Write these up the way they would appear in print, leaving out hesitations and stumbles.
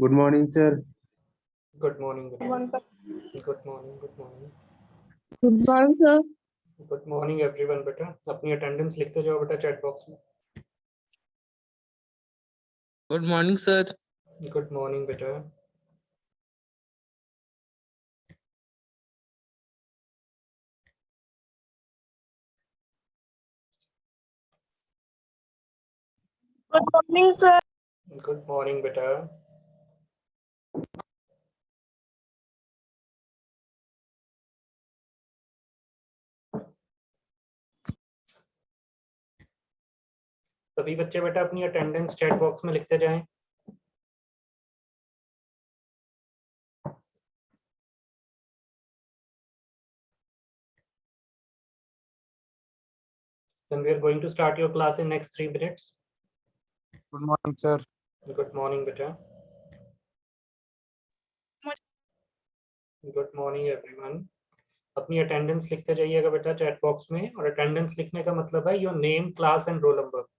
Good morning, sir. Good morning. Good morning. Good morning. Good morning, sir. Good morning everyone. बेटा अपनी attendance लिखते जाओ बेटा chat box में. Good morning, sir. Good morning बेटा. Good morning, sir. Good morning बेटा. सभी बच्चे बेटा अपनी अटेंडेंस चैट बॉक्स में लिखते जाएं. Then we are going to start your class in next 3 minutes. Good morning, sir. Good morning बेटा. Good morning everyone. अपनी अटेंडेंस लिखते जाइएगा बेटा चैट बॉक्स में. और अटेंडेंस लिखने का मतलब है your name, class and roll number.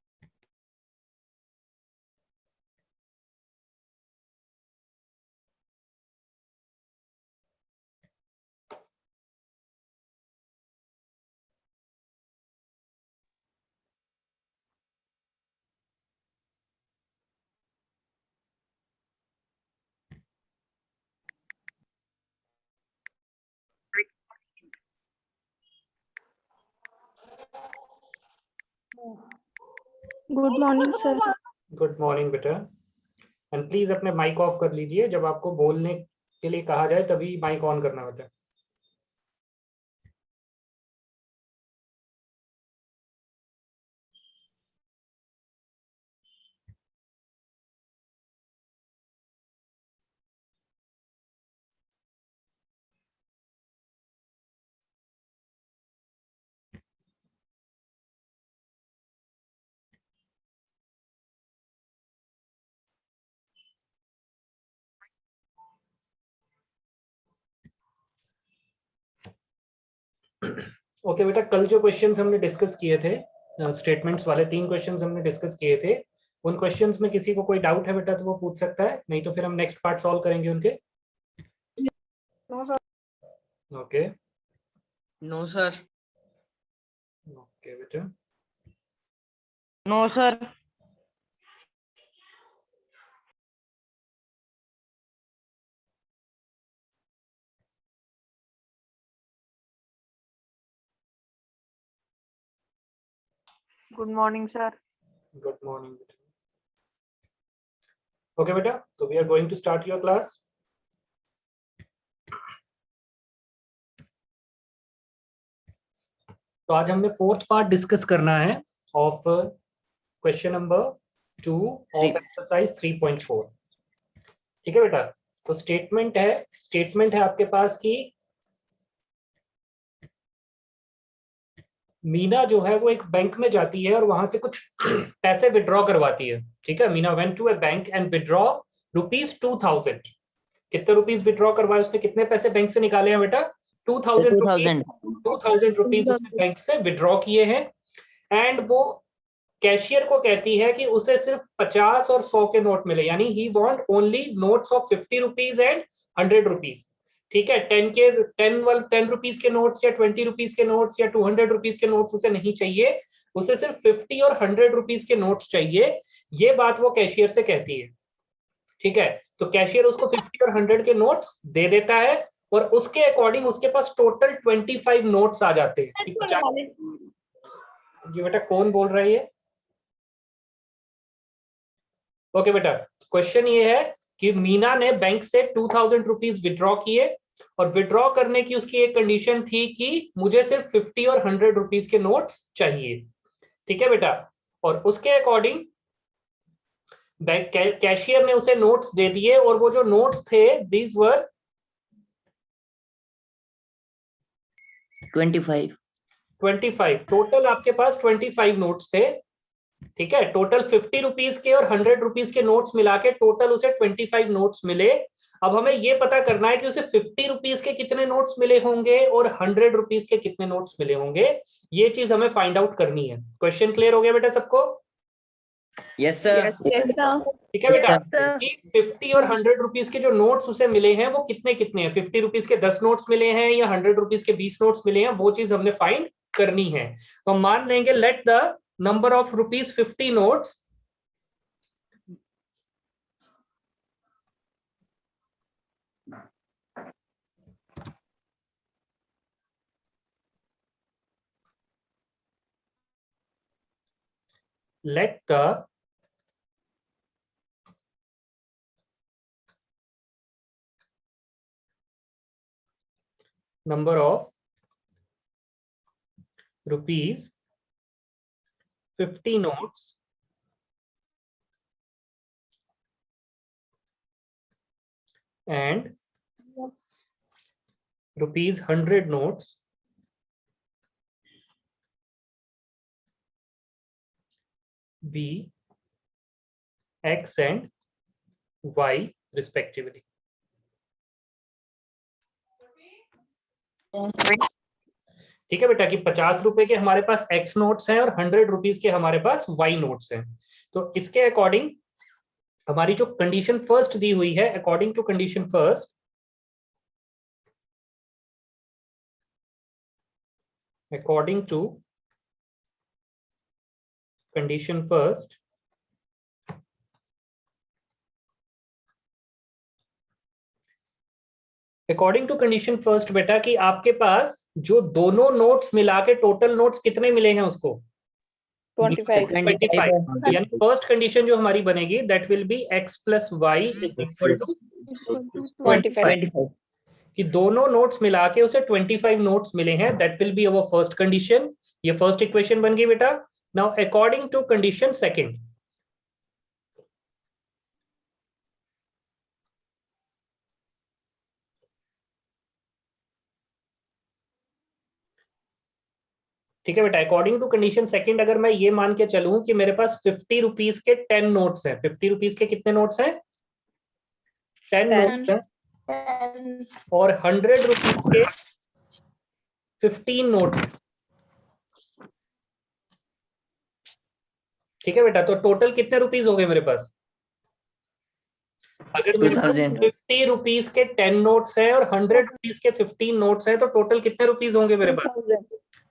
Good morning, sir. Good morning बेटा. एंड प्लीज अपने माइक ऑफ कर लीजिए. जब आपको बोलने के लिए कहा जाए तभी माइक ऑन करना बेटा. ओके बेटा, कल जो क्वेश्चंस हमने डिस्कस किए थे, स्टेटमेंट्स वाले 3 क्वेश्चंस हमने डिस्कस किए थे. उन क्वेश्चंस में किसी को कोई डाउट है बेटा तो वो पूछ सकता है, नहीं तो फिर हम नेक्स्ट पार्ट सॉल्व करेंगे उनके. Okay No, sir. ओके बेटा. No, sir. Good morning, sir. Good morning बेटा. ओके बेटा, तो we are going to start your class. तो आज हमने फोर्थ पार्ट डिस्कस करना है ऑफ क्वेश्चन नंबर 2 ऑफ एक्सरसाइज 3.4. ठीक है बेटा. तो स्टेटमेंट है आपके पास की मीना जो है वो एक बैंक में जाती है और वहां से कुछ पैसे विड्रॉ करवाती है. ठीक है. Meena went to a bank and withdraw ₹2000. कितने रुपीस विड्रॉ करवाए उसने? कितने पैसे बैंक से निकाले हैं बेटा? 2000 रुपीस उसने बैंक से विड्रॉ किए हैं. एंड वो कैशियर को कहती है कि उसे सिर्फ 50 और 100 के नोट मिले, यानी he want only notes of 50 rupees and 100 rupees. ठीक है. 10 रुपीज के नोट्स या 20 रुपीज के नोट्स या 200 रुपीज के नोट्स उसे नहीं चाहिए. उसे सिर्फ 50 और 100 रुपीज के नोट्स चाहिए. ये बात वो कैशियर से कहती है. ठीक है. तो कैशियर उसको 50 और 100 के नोट्स दे देता है और उसके अकॉर्डिंग उसके पास टोटल 25 नोट्स आ जाते हैं. जी बेटा, कौन बोल रहा है ये? ओके बेटा, क्वेश्चन ये है कि मीना ने बैंक से 2000 रुपीज विड्रॉ किए और विड्रॉ करने की उसकी एक कंडीशन थी कि मुझे सिर्फ 50 और 100 रुपीज के नोट्स चाहिए. ठीक है बेटा. और उसके अकॉर्डिंग बैंक कैशियर ने उसे नोट्स दे दिए और वो जो नोट्स थे दीज वर 25. टोटल आपके पास 25 नोट्स थे. ठीक है. टोटल 50 रुपीज के और 100 रुपीज के नोट्स मिला के टोटल उसे 25 नोट्स मिले. अब हमें ये पता करना है कि उसे 50 रुपीज के कितने नोट्स मिले होंगे और 100 रुपीज के कितने नोट्स मिले होंगे. ये चीज हमें फाइंड आउट करनी है. क्वेश्चन क्लियर हो गया बेटा सबको? Yes, sir. Yes, sir. ठीक है बेटा, sir. कि 50 और 100 रुपीज के जो नोट्स उसे मिले हैं वो कितने कितने हैं, 50 रुपीज के 10 नोट्स मिले हैं या 100 रुपीज के 20 नोट्स मिले हैं, वो चीज हमने फाइंड करनी है। तो हम मान लेंगे let the number of rupees 50 notes let the number of rupees 50 notes and rupees 100 notes be X and Y respectively. ठीक है बेटा, कि 50 रुपए के हमारे पास X नोट्स हैं और 100 रुपीज के हमारे पास Y नोट्स हैं। तो इसके अकॉर्डिंग हमारी जो कंडीशन फर्स्ट दी हुई है, according to condition first, according to condition first, according to condition first बेटा, कि आपके पास जो दोनों नोट्स मिला के टोटल नोट्स कितने मिले हैं उसको 25. 25। यानी फर्स्ट कंडीशन जो हमारी बनेगी that will be x plus y is equal to 25. कि दोनों नोट्स मिला के उसे 25 नोट्स मिले हैं, that will be our first condition. ये फर्स्ट इक्वेशन बन गई बेटा। Now according to condition second, ठीक है बेटा, अकॉर्डिंग टू कंडीशन सेकंड अगर मैं ये मान के चलूं कि मेरे पास 50 रुपीज के 10 नोट्स हैं, 50 रुपीज के कितने नोट्स हैं 10 नोट्स हैं, और 100 रुपीज के 15 नोट्स, ठीक है बेटा। तो टोटल कितने रुपीज हो गए मेरे पास, अगर मेरे पास 50 रुपीज के 10 नोट्स हैं और 100 रुपीज के 15 नोट्स हैं तो टोटल कितने रुपीज होंगे मेरे पास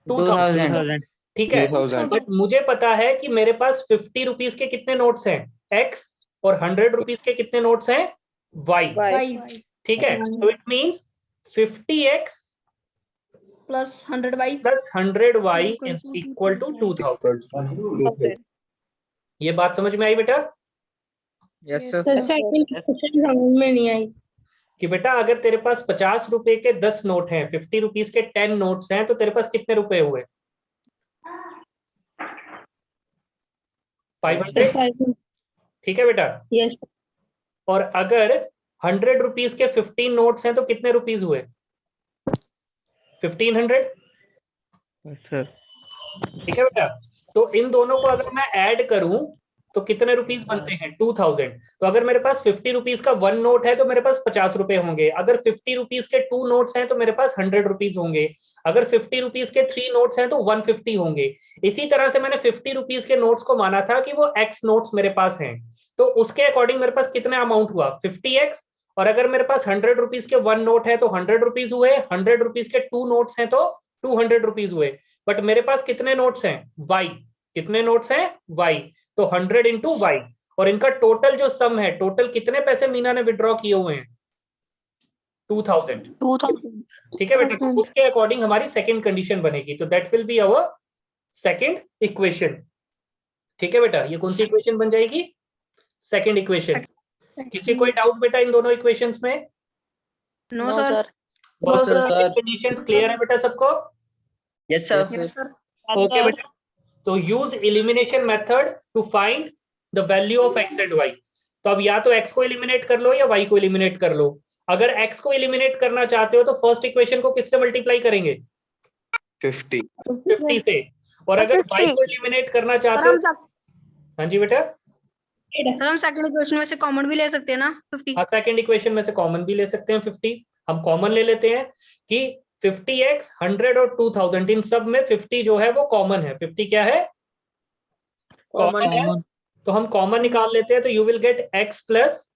2000। ठीक है, बट मुझे पता है कि मेरे पास 50 रुपीज के कितने नोट्स हैं x और 100 रुपीज के कितने नोट्स हैं y। ठीक है, तो it means 50x plus 100y plus 100y is equal to 2000। ये बात समझ में आई बेटा? Yes, sir. सेकंड क्वेश्चन समझ में नहीं आई कि बेटा अगर तेरे पास 50 रुपए के 10 नोट हैं, 50 रुपीज के 10 नोट्स हैं, तो तेरे पास कितने रुपए हुए 500। ठीक है बेटा, यस और अगर 100 रुपीज के 15 नोट्स हैं तो कितने रुपीज हुए 1500। ठीक है बेटा, तो इन दोनों को अगर मैं ऐड करूं तो कितने रुपीस बनते हैं 2000। तो अगर मेरे पास 50 रुपीज का 1 नोट है तो मेरे पास 50 रुपए होंगे, अगर 50 रुपीज के 2 नोट्स हैं तो मेरे पास 100 रुपीज होंगे, अगर 50 रुपीज के 3 नोट्स हैं तो 150 होंगे। इसी तरह से मैंने 50 रुपीज के नोट्स को माना था कि वो x नोट्स मेरे पास हैं, तो उसके अकॉर्डिंग मेरे पास कितना अमाउंट हुआ 50x। और अगर मेरे पास 100 रुपीज के 1 नोट है तो 100 रुपीज हुए, 100 रुपीज के 2 नोट्स हैं तो 200 रुपीज हुए। बट मेरे पास कितने नोट्स हैं y, कितने नोट्स हैं y, तो 100 इंटू y, और इनका टोटल जो सम है, टोटल कितने पैसे मीना ने विड्रॉ किए हुए हैं 2000। ठीक है बेटा, तो उसके अकॉर्डिंग हमारी सेकंड कंडीशन बनेगी, तो that will be our second equation. ठीक है बेटा, ये कौन सी इक्वेशन बन जाएगी सेकंड इक्वेशन। किसी कोई डाउट बेटा इन दोनों इक्वेशंस में? नो सर कंडीशंस क्लियर है बेटा सबको? Yes, sir. ओके बेटा, तो use elimination method to find the value of x and y। तो अब या तो x को एलिमिनेट कर लो या y को एलिमिनेट कर लो। अगर x को एलिमिनेट करना चाहते हो तो फर्स्ट इक्वेशन को किससे मल्टीप्लाई करेंगे 50 से, और अगर y को एलिमिनेट करना चाहते हो, हाँ जी बेटा, सर हम सेकंड क्वेश्चन में से कॉमन भी ले सकते हैं ना 50। हाँ सेकंड इक्वेशन में से कॉमन भी ले सकते हैं 50। हम कॉमन ले लेते हैं कि 50x 100 और 2000 इन सब में 50 जो है वो कॉमन है। 50 क्या है कॉमन है, तो हम कॉमन निकाल लेते हैं, तो you will get x plus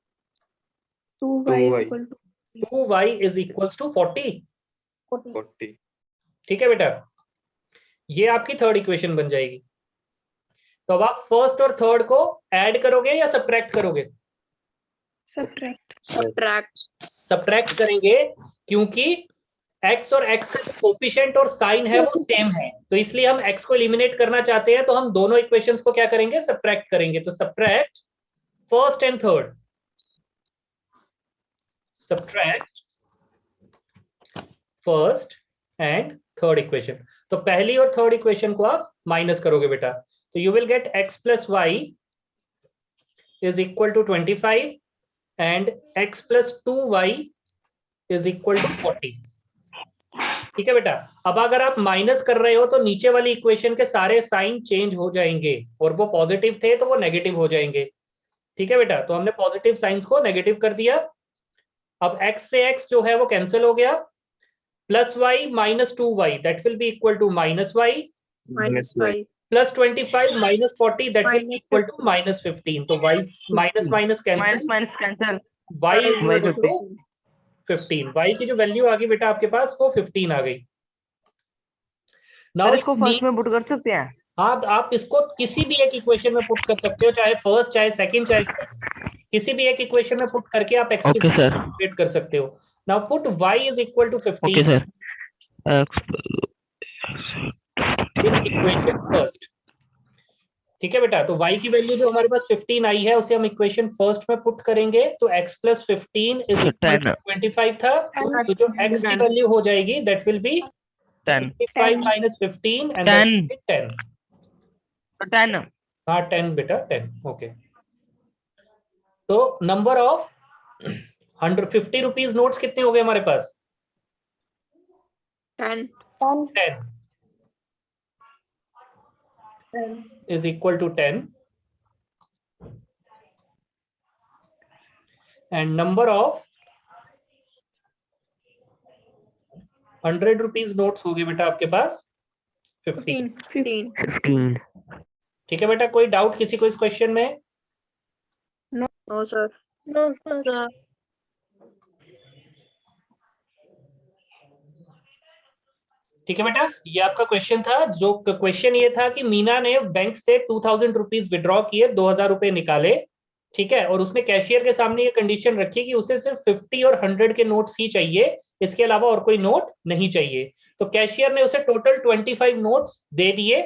2y y. equal to 2y is equals to 40। 40. ठीक है बेटा, ये आपकी थर्ड इक्वेशन बन जाएगी। तो अब आप फर्स्ट और थर्ड को ऐड करोगे या सब्ट्रैक्ट करोगे? subtract. सब्ट्रैक्ट करेंगे, क्योंकि x और x का जो कोफिशिएंट और साइन है वो सेम है, तो इसलिए हम x को एलिमिनेट करना चाहते हैं, तो हम दोनों इक्वेशंस को क्या करेंगे? सब्ट्रैक्ट करेंगे। तो subtract first and third, subtract first and third equation. तो पहली और थर्ड इक्वेशन को आप माइनस करोगे बेटा, तो you will get x plus y is equal to 25 and x plus 2y is equal to 40। ठीक है बेटा, अब अगर आप माइनस कर रहे हो तो नीचे वाली इक्वेशन के सारे साइन चेंज हो जाएंगे, और वो पॉजिटिव थे तो वो नेगेटिव हो जाएंगे। ठीक है बेटा, तो हमने पॉजिटिव साइंस को नेगेटिव कर दिया। अब x से x जो है वो कैंसिल हो गया, plus y minus 2y that will be equal to minus y, Minus y. Plus 25 minus 40 that will be equal to minus 15। तो y minus minus cancel, minus cancel, y is y equal to 15। y की जो value आ गई बेटा आपके पास वो 15 आ गई। Now इसको first में पुट कर सकते हैं। आप इसको किसी भी एक इक्वेशन में पुट कर सकते हो, चाहे फर्स्ट चाहे सेकंड चाहे किसी भी एक इक्वेशन में पुट करके आप x की कैलकुलेट कर सकते हो। Now put y is equal to 15 in equation first. ठीक है बेटा, तो y की वैल्यू जो हमारे पास 15 आई है उसे हम इक्वेशन फर्स्ट में पुट करेंगे, तो x plus 15 is equal to 25 था, तो जो x की वैल्यू हो जाएगी that will be 25 minus 15 and 10। 10 हाँ 10 बेटा 10। ओके, तो नंबर ऑफ 150 रुपीज नोट्स कितने हो गए हमारे पास? 10 is equal to 10 and number of 100 rupees notes हो गए बेटा आपके पास 15। ठीक है बेटा, कोई डाउट किसी को इस क्वेश्चन में? No sir. ठीक है बेटा, ये आपका क्वेश्चन था। जो क्वेश्चन ये था कि मीना ने बैंक से 2000 रुपीज विड्रॉ किए, 2000 रुपए निकाले, ठीक है, और उसने कैशियर के सामने ये कंडीशन रखी कि उसे सिर्फ 50 और 100 के नोट्स ही चाहिए, इसके अलावा और कोई नोट नहीं चाहिए। तो कैशियर ने उसे टोटल 25 नोट्स दे दिए।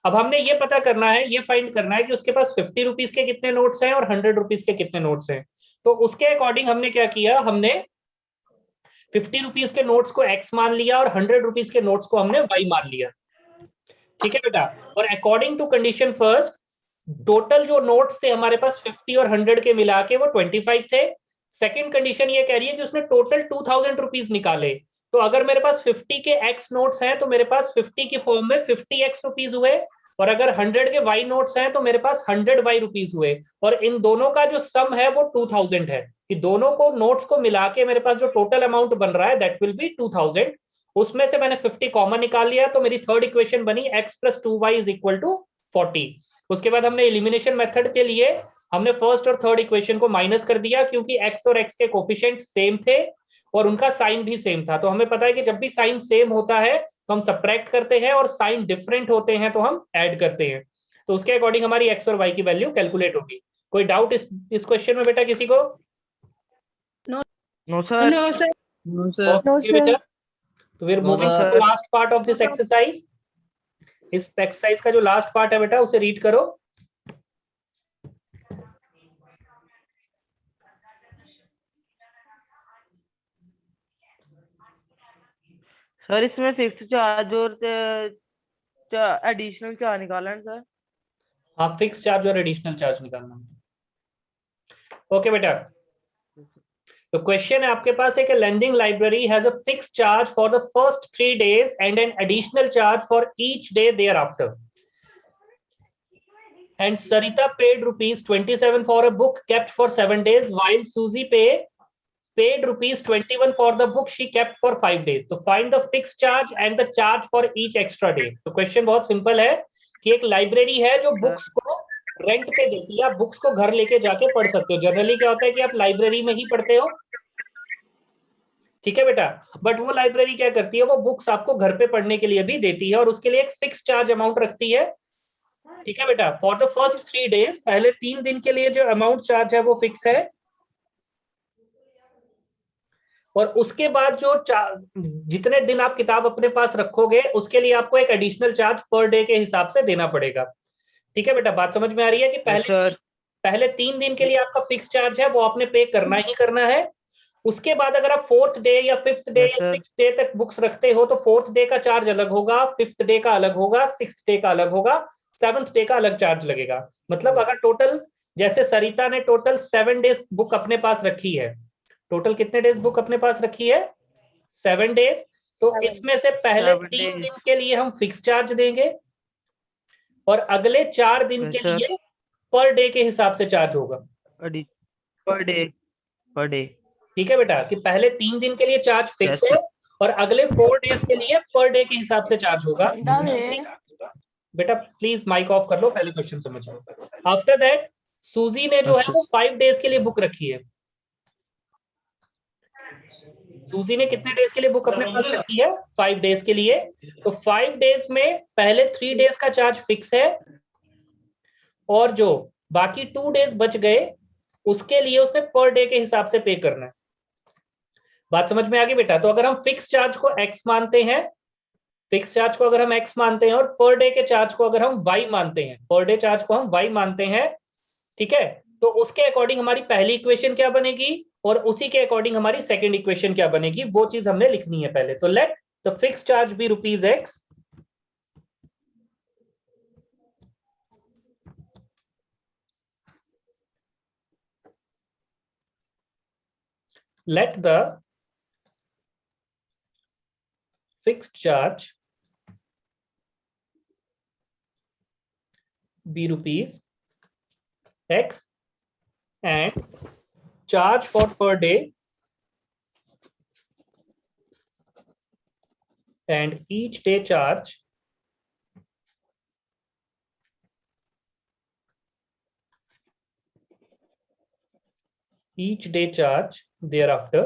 अब हमने ये पता करना है, ये फाइंड करना है कि उसके पास 50 रुपीज के कितने नोट्स हैं और 100 रुपीज के कितने नोट्स हैं। तो उसके अकॉर्डिंग हमने क्या किया, हमने 50 रुपीज के नोट्स को x मान लिया और 100 रुपीज के नोट्स को हमने y मान लिया। ठीक है बेटा, और according to condition first total जो नोट्स थे हमारे पास 50 और 100 के मिला के वो 25 थे। सेकंड कंडीशन ये कह रही है कि उसने टोटल 2000 रुपीज निकाले, तो अगर मेरे पास 50 के x नोट्स हैं तो मेरे पास 50 की फॉर्म में 50x रुपीज हुए, और अगर 100 के y नोट्स हैं तो मेरे पास 100y रुपीज हुए, और इन दोनों का जो सम है वो 2000 है, कि दोनों को नोट्स को मिला के मेरे पास जो टोटल अमाउंट बन रहा है दैट विल बी 2000। उसमें से मैंने 50 कॉमन निकाल लिया, तो मेरी थर्ड इक्वेशन बनी x plus 2y is equal to 40। उसके बाद हमने एलिमिनेशन मेथड के लिए हमने फर्स्ट और थर्ड इक्वेशन को माइनस कर दिया, क्योंकि x और x के कोफिशिएंट सेम थे और उनका साइन भी सेम था। तो हमें पता है कि जब भी साइन सेम होता है तो हम सब्ट्रैक्ट करते हैं, और साइन डिफरेंट होते हैं तो हम ऐड करते हैं। तो उसके अकॉर्डिंग हमारी x और y की वैल्यू कैलकुलेट होगी। कोई डाउट इस क्वेश्चन में बेटा किसी को? No sir. Okay, बेटा, तो फिर moving to the last part of this exercise. इस एक्सरसाइज का जो लास्ट पार्ट है बेटा उसे रीड करो। सर इसमें फिक्स चार्ज और एडिशनल चार्ज निकालना है सर। हाँ, फिक्स चार्ज और एडिशनल चार्ज निकालना। ओके बेटा, तो क्वेश्चन है आपके पास है कि lending library has a fixed charge for the first 3 days and an additional charge for each day thereafter. And Sarita paid rupees 27 for a book kept for 7 days, while Susie paid rupees 21 for the book she kept for 5 days. तो find the fixed charge and the charge for each extra day. तो question बहुत simple है कि एक library है जो books को rent पे देती है, आप बुक्स को घर लेके जाके पढ़ सकते हो। जनरली क्या होता है कि आप लाइब्रेरी में ही पढ़ते हो, ठीक है बेटा, बट वो लाइब्रेरी क्या करती है, वो बुक्स आपको घर पे पढ़ने के लिए भी देती है और उसके लिए एक फिक्स चार्ज अमाउंट रखती है, ठीक है बेटा। फॉर द फर्स्ट 3 डेज, पहले 3 दिन के लिए जो अमाउंट चार्ज है वो फिक्स है, और उसके बाद जो जितने दिन आप किताब अपने पास रखोगे उसके लिए आपको एक एडिशनल चार्ज पर डे के हिसाब से देना पड़ेगा, ठीक है बेटा। बात समझ में आ रही है कि पहले 3 दिन के लिए आपका फिक्स चार्ज है, वो आपने पे करना ही करना है। उसके बाद अगर आप 4th डे या 5th डे या 6th डे तक बुक्स रखते हो तो 4th डे का चार्ज अलग होगा, 5th डे का अलग होगा, 6th डे का अलग होगा, 7th डे का अलग चार्ज लगेगा। मतलब अगर टोटल, जैसे सरिता ने टोटल 7 डेज बुक अपने पास रखी है, टोटल कितने डेज बुक अपने पास रखी है? 7 डेज। तो इसमें से पहले 3 दिन के लिए हम फिक्स चार्ज देंगे और अगले 4 दिन के लिए पर डे के हिसाब से चार्ज होगा, पर डे, ठीक है बेटा, कि पहले 3 दिन के लिए चार्ज फिक्स है और अगले 4 डेज के लिए पर डे के हिसाब से चार्ज होगा। बेटा प्लीज माइक ऑफ कर लो, पहले क्वेश्चन समझ लो। आफ्टर दैट सूजी ने जो है वो 5 डेज के लिए बुक रखी है। सूजी ने कितने डेज के लिए बुक अपने पास रखी है? 5 डेज के लिए। तो 5 डेज में पहले 3 डेज का चार्ज फिक्स है और जो बाकी 2 डेज बच गए उसके लिए उसने पर डे के हिसाब से पे करना है। बात समझ में आ गई बेटा? तो अगर हम फिक्स चार्ज को x मानते हैं, फिक्स चार्ज को अगर हम x मानते हैं और पर डे के चार्ज को अगर हम y मानते हैं, पर डे चार्ज को हम y मानते हैं, ठीक है, तो उसके अकॉर्डिंग हमारी पहली इक्वेशन क्या बनेगी और उसी के अकॉर्डिंग हमारी सेकंड इक्वेशन क्या बनेगी, वो चीज हमने लिखनी है पहले। तो let the fix charge be ₹x, let the fixed charge be ₹x and charge for per day and each day charge thereafter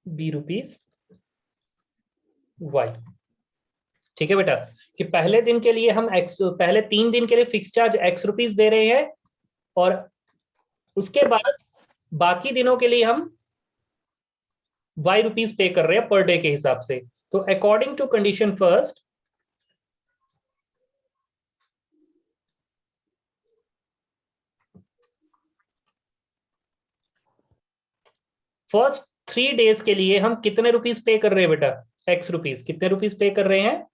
be ₹y, ठीक है बेटा, कि पहले दिन के लिए हम पहले 3 दिन के लिए फिक्स चार्ज x रुपीस दे रहे हैं और उसके बाद बाकी दिनों के लिए हम y रुपीस पे कर रहे हैं पर डे के हिसाब से। तो according to condition first 3 days के लिए हम कितने रुपीस पे कर रहे हैं बेटा? x rupees. कितने रुपीस पे कर रहे हैं?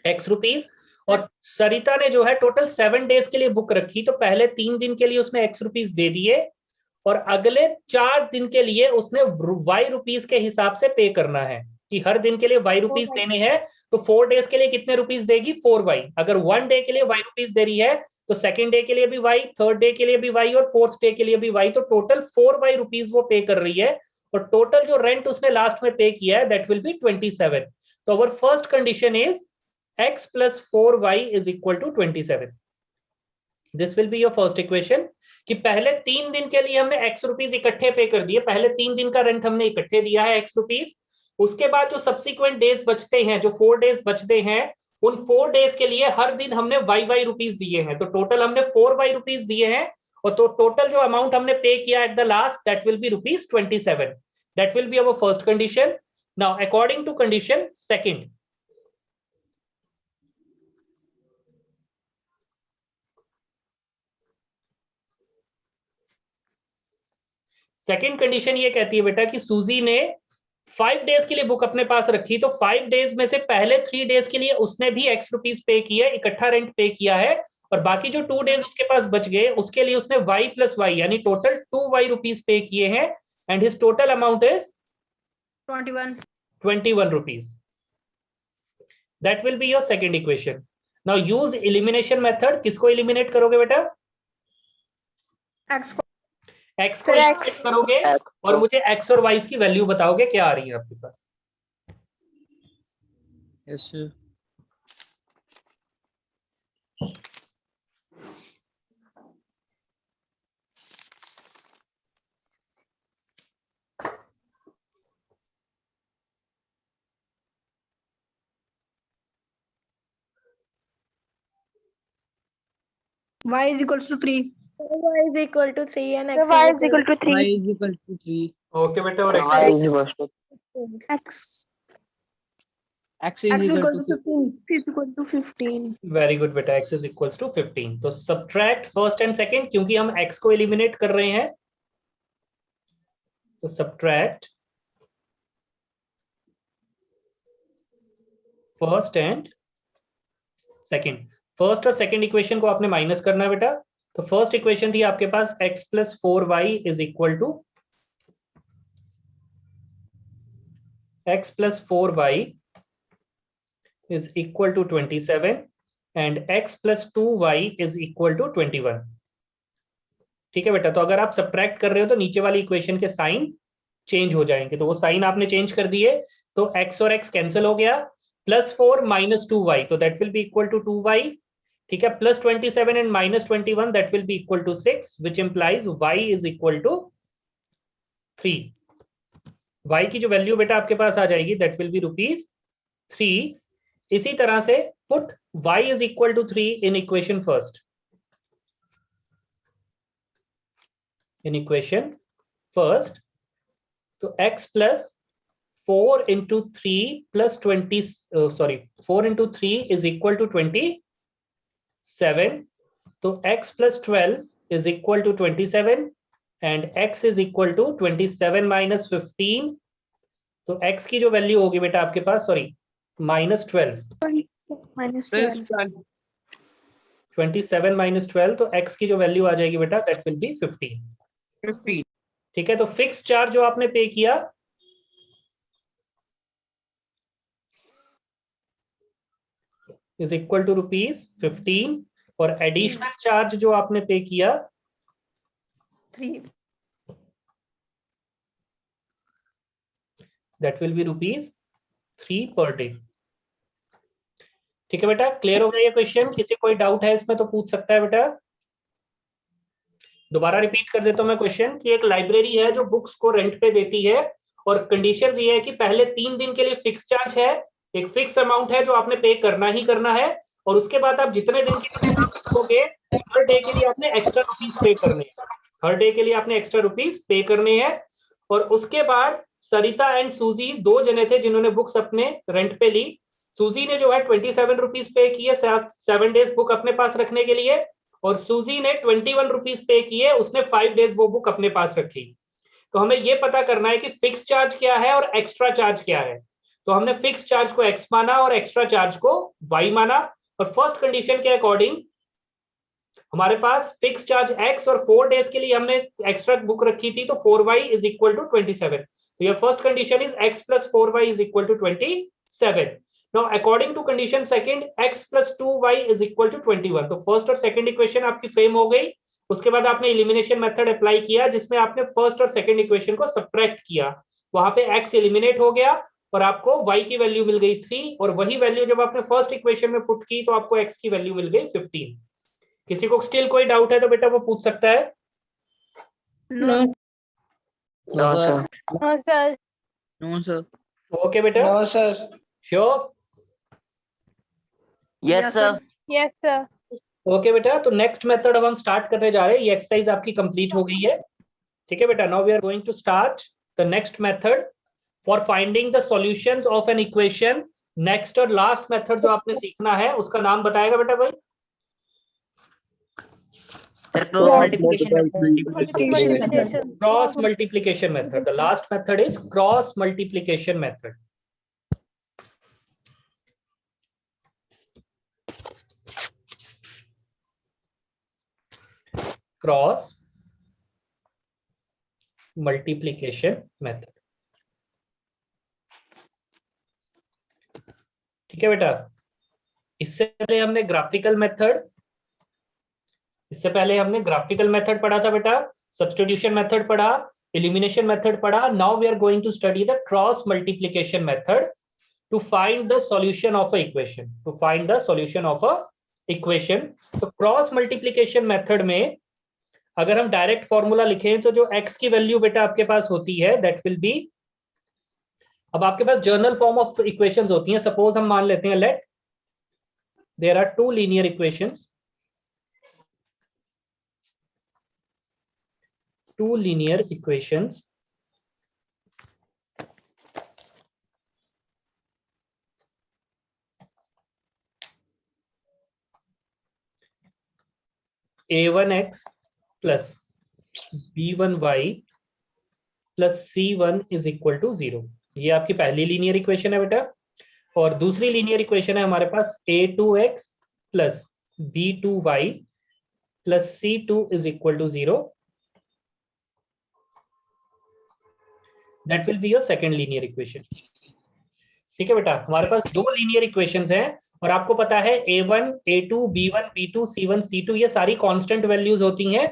x rupees. और सरिता ने जो है टोटल 7 डेज के लिए बुक रखी, तो पहले 3 दिन के लिए उसने x रुपीस दे दिए और अगले 4 दिन के लिए उसने y रुपीस के हिसाब से पे करना है, कि हर दिन के लिए y रुपीस देने हैं। तो 4 डेज के लिए कितने रुपीस देगी? 4y। अगर 1 डे के लिए y रुपीस दे रही है तो सेकंड डे के लिए भी y, थर्ड डे के लिए भी y और फोर्थ डे के लिए भी y, तो टोटल 4y रुपीस वो पे कर रही है और टोटल जो रेंट उसने लास्ट में पे किया है दैट विल बी 27। तो अवर first condition is x plus 4y is equal to 27. This will be your first equation, कि पहले 3 दिन के लिए हमने x रुपीस इकट्ठे पे कर दिए, पहले 3 दिन का रेंट हमने इकट्ठे दिया है x रुपीस। उसके बाद जो सब्सिक्वेंट डेज बचते हैं, जो 4 डेज बचते हैं, उन 4 डेज के लिए हर दिन हमने y रुपीस दिए हैं, तो टोटल हमने 4y रुपीस दिए हैं और तो टोटल जो अमाउंट हमने पे किया at the last that will be ₹27। That will be our first condition. Now according to condition second, second condition ये कहती है बेटा कि सूजी ने 5 डेज के लिए बुक अपने पास रखी, तो 5 डेज में से पहले 3 डेज के लिए उसने भी x रुपीस पे किया, इकट्ठा रेंट पे किया है और बाकी जो 2 डेज उसके पास बच गए उसके लिए उसने y प्लस y यानी टोटल 2y रुपीस पे किए हैं and his total amount is 21 rupees. That will be your second equation. Now use elimination method. किसको एलिमिनेट करोगे बेटा? x को एलिमिनेट करोगे और मुझे x और y की वैल्यू बताओगे क्या आ रही है आपके पास। Yes y is equals to 3. Y is equal to 3 and x y is is equal to 3. y is equal to 3. Okay बेटा, और y is equal to x x is X is equal equal to to 15. is equal to 15. Very good बेटा, x is equals to 15। तो subtract first and second, क्योंकि हम x को eliminate कर रहे हैं, तो subtract first and second. First और सेकंड इक्वेशन को आपने माइनस करना है बेटा। तो फर्स्ट इक्वेशन थी आपके पास x plus 4y is equal to x plus 4y is equal to 27 and x plus 2y is equal to 21। ठीक है बेटा, तो अगर आप सब्ट्रैक्ट कर रहे हो तो नीचे वाली इक्वेशन के साइन चेंज हो जाएंगे, तो वो साइन आपने चेंज कर दिए, तो x और x कैंसिल हो गया, +4 माइनस 2y, तो that will be equal to 2y। ठीक है, +27 and -21 that will be equal to 6, which implies y is equal to 3। y की जो वैल्यू बेटा आपके पास आ जाएगी दैट विल बी ₹3। इसी तरह से put y is equal to 3 in equation first. In equation first, तो x plus 4 into 3 plus 4 into 3 is equal to 27। तो x plus 12 is equal to 27 and x is equal to 27 minus 15। तो x की जो value होगी बेटा आपके पास, -12, -12 27 minus 12, तो x की जो वैल्यू आ जाएगी बेटा दैट विल बी 15। ठीक है, तो फिक्स चार्ज जो आपने पे किया इज इक्वल टू ₹15 और एडिशनल चार्ज जो आपने पे किया 3. That will B ₹3 per day. ठीक है बेटा, क्लियर हो गया ये क्वेश्चन? किसी कोई डाउट है इसमें तो पूछ सकता है बेटा। दोबारा रिपीट कर देता हूं मैं क्वेश्चन कि एक लाइब्रेरी है जो बुक्स को रेंट पे देती है और कंडीशंस ये है कि पहले 3 दिन के लिए फिक्स चार्ज है, एक फिक्स अमाउंट है जो आपने पे करना ही करना है, और उसके बाद आप जितने दिन के लिए रखोगे हर डे के लिए आपने एक्स्ट्रा रुपीस पे करने हैं, हर डे के लिए आपने एक्स्ट्रा रुपीस पे करने हैं। और उसके बाद सरिता एंड सूजी 2 जने थे जिन्होंने बुक्स अपने रेंट पे ली। सूजी ने जो है 27 रुपीस पे किए 7 डेज बुक अपने पास रखने के लिए, और सूजी ने 21 रुपीस पे किए, उसने 5 डेज वो बुक अपने पास रखी। तो हमें ये पता करना है कि फिक्स चार्ज क्या है और एक्स्ट्रा चार्ज क्या है। तो हमने फिक्स चार्ज को x माना और एक्स्ट्रा चार्ज को y माना, और फर्स्ट कंडीशन के अकॉर्डिंग हमारे पास फिक्स चार्ज x और 4 डेज के लिए हमने एक्स्ट्रा बुक रखी थी, तो 4y इज इक्वल टू 27। तो ये first condition is x plus 4y is equal to 27। Now according to condition second, x plus 2y is equal to 21। तो फर्स्ट और सेकंड इक्वेशन आपकी फ्रेम हो गई। उसके बाद आपने एलिमिनेशन मेथड अप्लाई किया जिसमें आपने फर्स्ट और सेकंड इक्वेशन को सब्ट्रैक्ट किया, वहां पे x एलिमिनेट हो गया और आपको y की वैल्यू मिल गई 3, और वही वैल्यू जब आपने फर्स्ट इक्वेशन में पुट की तो आपको x की वैल्यू मिल गई 15। किसी को स्टिल कोई डाउट है तो बेटा वो पूछ सकता है। No. No, sir. No, sir. No, sir. Okay बेटा, No, sir. Sure? Yes, sir. Yes, sir. Okay बेटा, तो नेक्स्ट मेथड अब हम स्टार्ट करने जा रहे हैं। ये एक्सरसाइज आपकी कंप्लीट हो गई है। ठीक है बेटा, now we are going to start the next method for finding the solutions of an equation. Next और लास्ट मेथड जो आपने सीखना है उसका नाम बताएगा बेटा कोई? Sir, multiplication method. Cross multiplication method. The last method is cross multiplication method. Cross multiplication method. ठीक है बेटा, इससे पहले हमने ग्राफिकल मेथड पढ़ा था बेटा, सब्स्टिट्यूशन मेथड पढ़ा, एलिमिनेशन मेथड पढ़ा। Now we are going to study the cross multiplication method to find the solution of a equation, equation, तो क्रॉस मल्टीप्लिकेशन मेथड में अगर हम डायरेक्ट फॉर्मूला लिखें तो जो x की वैल्यू बेटा आपके पास होती है दैट विल बी, अब आपके पास जर्नल फॉर्म ऑफ इक्वेशंस होती हैं। सपोज हम मान लेते हैं let there are two linear equations, two linear equations a1x plus b1y plus c1 is equal to 0। ये आपकी पहली लीनियर इक्वेशन है बेटा। और दूसरी लीनियर इक्वेशन है हमारे पास a2x plus b2y plus c2 is equal to 0। That will be your second linear equation। ठीक है बेटा, हमारे पास दो लीनियर इक्वेशंस हैं और आपको पता है a1, a2, b1, b2, c1, c2 ये सारी कांस्टेंट वैल्यूज होती हैं।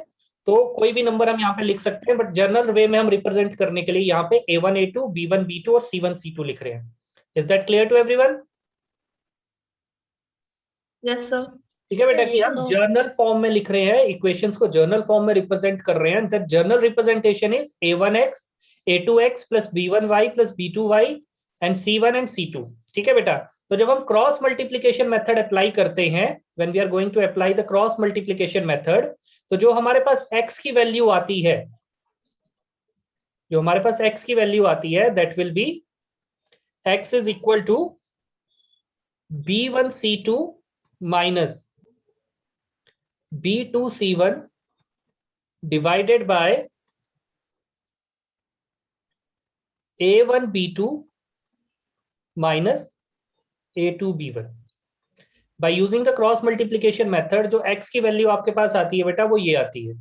तो कोई भी नंबर हम यहाँ पे लिख सकते हैं, बट जनरल वे में हम रिप्रेजेंट करने के लिए यहाँ पे a1, a2, b1, b2 और c1, c2 लिख रहे हैं। Is that clear to everyone? Yes sir. ठीक है बेटा, कि हम जर्नल फॉर्म में लिख रहे हैं, इक्वेशंस को जर्नल फॉर्म में रिप्रेजेंट कर रहे हैं। That journal representation is a1x, a2x plus b1y plus b2y and c1 and c2। ठीक है बेटा, तो जब हम क्रॉस मल्टीप्लिकेशन मेथड अप्लाई करते हैं, when we are going to apply the cross multiplication method, तो जो हमारे पास x की वैल्यू आती है, जो हमारे पास x की वैल्यू आती है that will be x is equal to b1c2 minus b2c1 divided by a1b2 minus a2b1। by using the cross multiplication method जो x की वैल्यू आपके पास आती है बेटा वो ये आती है।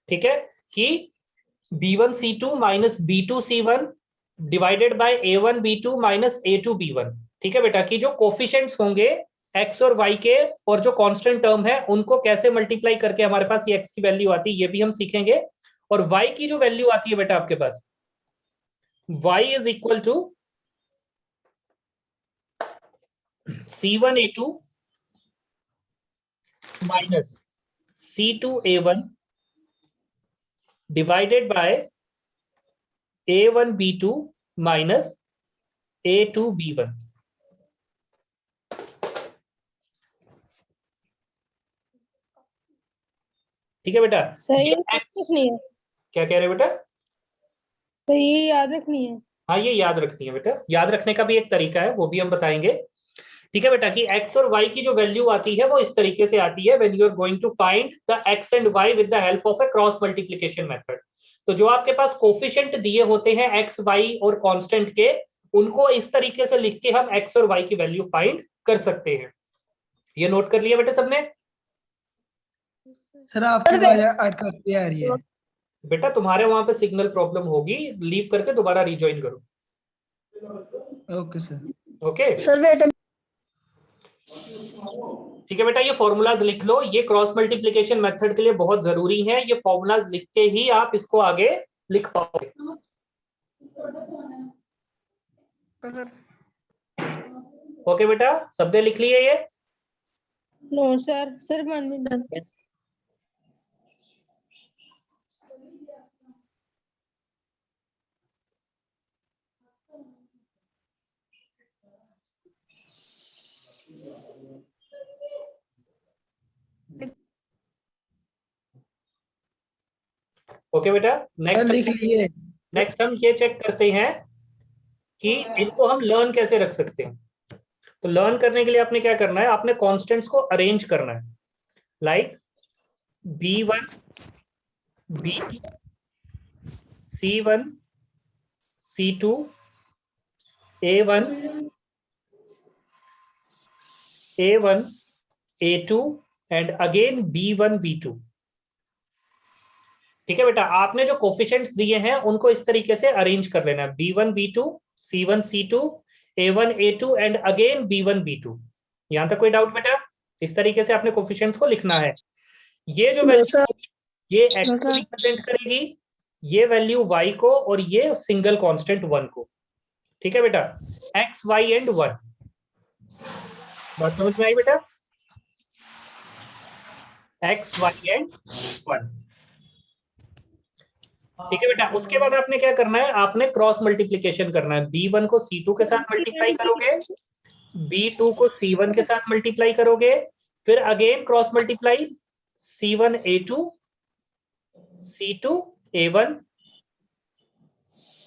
ठीक है, कि b1c2 minus b2c1 divided by a1b2 minus a2b1। ठीक है बेटा, कि जो कोफिशिएंट्स होंगे x और y के और जो कांस्टेंट टर्म है उनको कैसे मल्टीप्लाई करके हमारे पास ये x की वैल्यू आती है ये भी हम सीखेंगे। और y की जो वैल्यू आती है बेटा आपके पास, y is equal to c1a2 minus c2a1 divided by a1b2 minus a2b1। ठीक है बेटा, सही ये याद X- रखनी है, क्या कह रहे हैं बेटा? सही याद रखनी है। हाँ, ये याद रखनी है बेटा, याद रखने का भी एक तरीका है, वो भी हम बताएंगे। ठीक है बेटा, कि x और y की जो वैल्यू आती है वो इस तरीके से आती है when you are going to find the x and y with the help of a cross multiplication method. तो जो आपके पास कोफिशिएंट दिए होते हैं x, y और कांस्टेंट के, उनको इस तरीके से लिख के हम x और y की वैल्यू फाइंड कर सकते हैं। ये नोट कर लिया बेटा सबने? सर आपकी आवाज अटकती आ रही है। बेटा तुम्हारे वहां पे सिग्नल प्रॉब्लम होगी, लीव करके दोबारा रिज्वाइन करो। Okay sir. Okay sir wait, ठीक है बेटा, ये फॉर्मूलाज लिख लो, ये क्रॉस मल्टीप्लिकेशन मेथड के लिए बहुत जरूरी है। ये फॉर्मूलाज लिख के ही आप इसको आगे लिख पाओगे। ओके बेटा, सबने लिख लिए ये? नो सर, सिर्फ मैंने ओके बेटा, सर लिख लिए। नेक्स्ट हम ये चेक करते हैं कि इनको हम लर्न कैसे रख सकते हैं। तो लर्न करने के लिए आपने क्या करना है, आपने कॉन्स्टेंट्स को अरेंज करना है। Like b1, b2, c1, c2, a1, a2 and again b1, b2। ठीक है बेटा, आपने जो कोफिशिएंट्स दिए हैं उनको इस तरीके से अरेंज कर लेना है, b1, b2, c1, c2, a1, a2 and again b1, b2। यहां तक कोई डाउट बेटा? इस तरीके से आपने कोफिशिएंट्स को लिखना है। ये जो वैल्यू ये x को रिप्रेजेंट करेगी, ये वैल्यू y को, और ये सिंगल कांस्टेंट 1 को। ठीक है बेटा, x, y एंड 1। बात समझ में आई बेटा? x, y and 1। ठीक है बेटा, उसके बाद आपने क्या करना है, आपने क्रॉस मल्टीप्लीकेशन करना है। b1 को c2 के साथ मल्टीप्लाई करोगे, b2 को c1 के साथ मल्टीप्लाई करोगे, फिर again cross multiply c1 a2, c2 a1,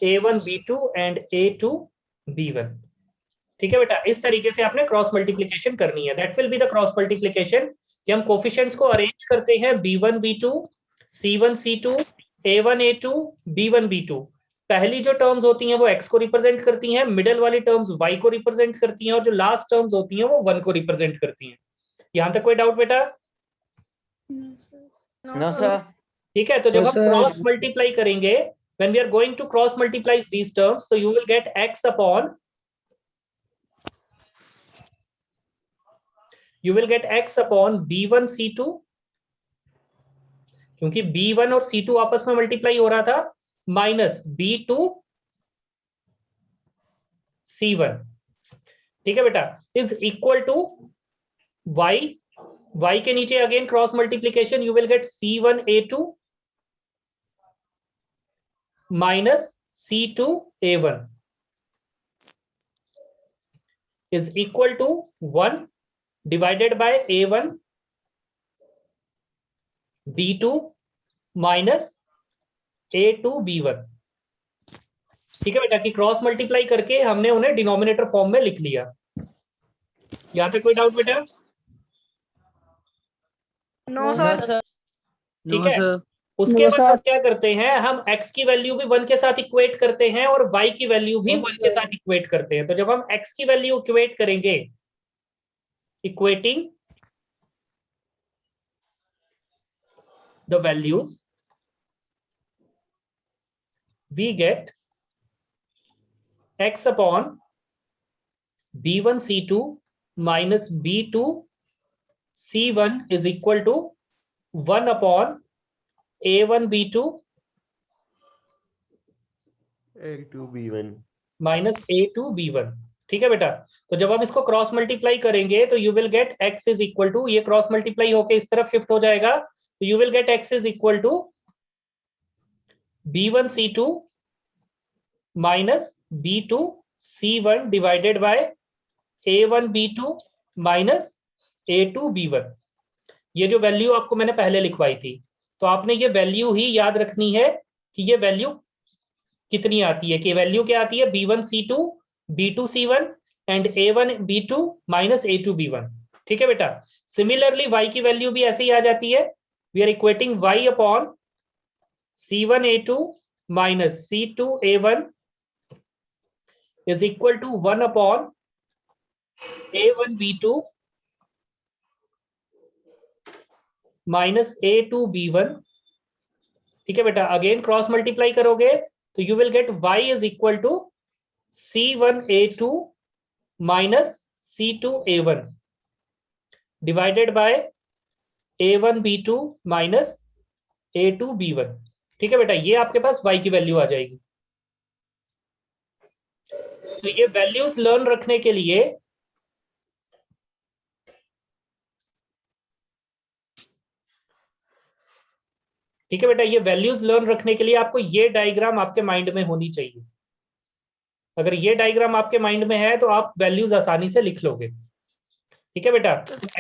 a1 b2 and a2 b1। ठीक है बेटा, इस तरीके से आपने क्रॉस मल्टीप्लीकेशन करनी है। That will be the cross multiplication कि हम कोफिशिएंट्स को अरेंज करते हैं b1 b2, c1 c2, a1 a2, b1 b2। पहली जो टर्म्स होती हैं वो x को रिप्रेजेंट करती हैं, मिडिल वाली टर्म्स y को रिप्रेजेंट करती हैं, और जो लास्ट टर्म्स होती हैं वो 1 को रिप्रेजेंट करती हैं। यहां तक कोई डाउट बेटा? No sir. ठीक है, तो जब Yes, हम sir. क्रॉस मल्टीप्लाई करेंगे, when we are going to cross multiply these terms, so you will get x upon b1 c2, क्योंकि b1 और c2 आपस में मल्टीप्लाई हो रहा था, माइनस b2 c1। ठीक है बेटा, इज इक्वल टू y के नीचे again cross multiplication, you will gate c1 a2 minus c2 a1 is equal to 1 divided by a1 b2 minus a2 b1। ठीक है बेटा, कि क्रॉस मल्टीप्लाई करके हमने उन्हें डिनोमिनेटर फॉर्म में लिख लिया। यहां तक कोई डाउट बेटा? No sir. ठीक No, है, sir. उसके बाद हम क्या करते हैं, हम x की वैल्यू भी 1 के साथ इक्वेट करते हैं और y की वैल्यू भी 1 के साथ इक्वेट करते हैं। तो जब हम x की वैल्यू इक्वेट करेंगे, equating the values, we get x upon b1 c2 minus b2 c1 is equal to 1 upon a1 b2 a2 b1 minus a2 b1। ठीक है बेटा, तो जब हम इसको क्रॉस मल्टीप्लाई करेंगे तो you will get x is equal to, ये क्रॉस मल्टीप्लाई होके इस तरफ शिफ्ट हो जाएगा, तो you will get x is equal to b1 c2 minus b2 c1 divided by a1 b2 minus a2 b1। ये जो वैल्यू आपको मैंने पहले लिखवाई थी, तो आपने ये वैल्यू ही याद रखनी है कि ये वैल्यू कितनी आती है, कि वैल्यू क्या आती है, b1 c2 b2 c1 and a1 b2 minus a2 b1। ठीक है बेटा, सिमिलरली y की वैल्यू भी ऐसे ही आ जाती है, we are equating y upon c1 a2 minus c2 a1 is equal to 1 upon a1 b2 minus a2 b1। ठीक है बेटा, अगेन क्रॉस मल्टीप्लाई करोगे तो you will get y is equal to c1 a2 minus c2 a1 divided by a1 b2 minus a2 b1। ठीक है बेटा, ये आपके पास y की वैल्यू आ जाएगी। तो ये वैल्यूज लर्न रखने के लिए ठीक है बेटा, ये वैल्यूज लर्न रखने के लिए आपको ये डायग्राम आपके माइंड में होनी चाहिए। अगर ये डायग्राम आपके माइंड में है तो आप वैल्यूज आसानी से लिख लोगे। ठीक है बेटा,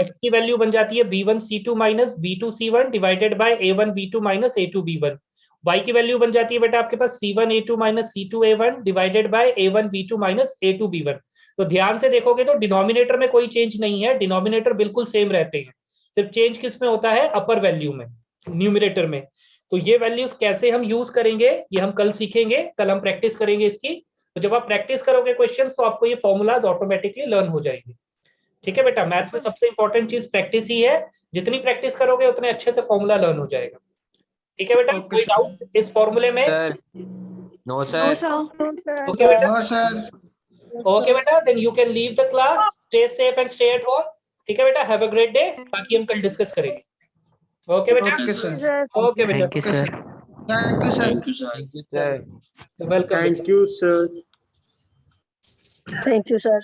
x की वैल्यू बन जाती है b1 c2 minus b2 c1 divided by a1 b2 minus a2 b1। y की वैल्यू बन जाती है बेटा आपके पास c1 a2 minus c2 a1 divided by a1 b2 minus a2 b1। तो ध्यान से देखोगे तो डिनोमिनेटर में कोई चेंज नहीं है, डिनोमिनेटर बिल्कुल सेम रहते हैं, सिर्फ चेंज किस में होता है, अपर वैल्यू में, न्यूमरेटर में। तो ये वैल्यूज कैसे हम यूज करेंगे ये हम कल सीखेंगे, कल हम प्रैक्टिस करेंगे इसकी। तो जब आप प्रैक्टिस करोगे क्वेश्चंस तो आपको ये फॉर्मूलाज ऑटोमेटिकली लर्न हो जाएंगे। ठीक है बेटा, मैथ्स में सबसे इंपॉर्टेंट चीज प्रैक्टिस ही है, जितनी प्रैक्टिस करोगे उतने अच्छे से फॉर्मूला लर्न हो जाएगा। ठीक है बेटा, कोई डाउट इस फॉर्मूले में? No sir. ओके बेटा, No, sir. ओके बेटा, then you can leave the class, stay safe and stay at home. ठीक है बेटा, हैव अ ग्रेट डे, बाकी हम कल डिस्कस करेंगे। ओके बेटा, Okay, sir. ओके बेटा, thank you Okay, sir. sir. Thank you, sir. thank you sir thank you sir. Welcome. Thank you, sir. Thank you, sir.